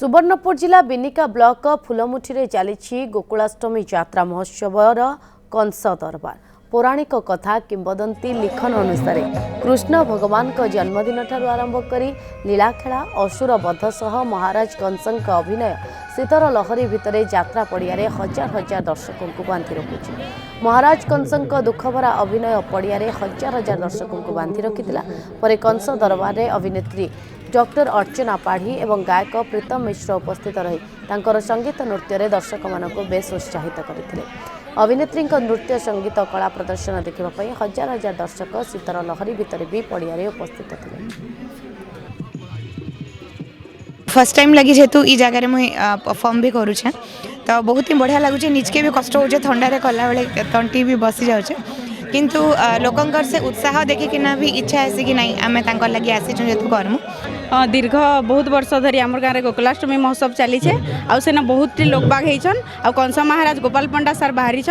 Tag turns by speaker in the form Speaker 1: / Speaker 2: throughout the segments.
Speaker 1: सुवर्णपुर जिला बिनिका ब्लॉक फुलमुठी चली गोकुलाष्टमी यात्रा महोत्सवर कंस दरबार। पौराणिक कथा किंवदंती लिखन अनुसार कृष्ण भगवान का जन्मदिन ठारू आरंभ करी लीलाखेला असुर वध सह महाराज कंसं अभिनय शीतर लहरी भितर यात्रा पड़िया हजार हजार दर्शकों को बांधि रखुଛି। महाराज कंसं दुखभरा अभिनय पड़िया हजार हजार दर्शकों को बांधि रखिथिला। परे कंस दरबार में अभिनेत्री डॉक्टर अर्चना पाढ़ी एवं गायक प्रीतम मिश्र उपस्थित रही तांकर संगीत नृत्य दर्शक मानक बेस उत्साहित करथिले। अभिनेत्री नृत्य संगीत कला प्रदर्शन देखा हजार हजार दर्शक शीतर लहरी भितर भी पड़िया उपस्थित थे।
Speaker 2: फर्स्ट टाइम लगी जेहेतु ई जगह मुझे परफॉर्म भी करुचे तो बहुत ही बढ़िया लगुच। निजके भी कष्ट हो ठंडा कला बेले तंटी भी बसी जाऊे किंतु लोकंकर से उत्साह देखिकिना भी इच्छा है कि नहीं आम लगे आसी जेहतु करमु।
Speaker 3: दीर्घ बहुत वर्ष धरी आम गाँव में गोकुलाष्टमी महोत्सव चलीचे आना बहुत लोक बाग होन कंस महाराज गोपाल पंडा सार बाहरी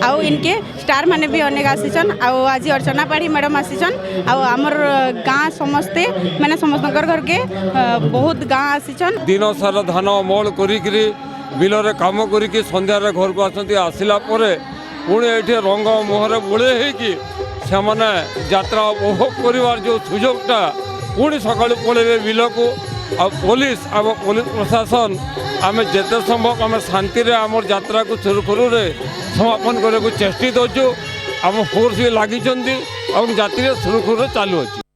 Speaker 3: आउ इनके स्टार माने भी अनेक आसीचन आज अर्चना पाढ़ी मैडम आसीचन आमर गाँ समस्ते मैंने समस्त घर के बहुत गाँ आसीचन।
Speaker 4: दिन सारा धान अमल करी बिलरे काम करी संध्यार घर को आसला पुणी ये रंग मुहर बोले से मैंने यात्रा उपभोग कर जो सुजोगटा पुणी सका पलैबे बिल को पुलिस आम पुलिस प्रशासन आम जिते संभव आम शांति आम यात्रा को सुरखुरु समापन करने को चेष्टित अच्छु आम फोर्स भी लगी यात्रा सुरखुरु चालू अच्छी।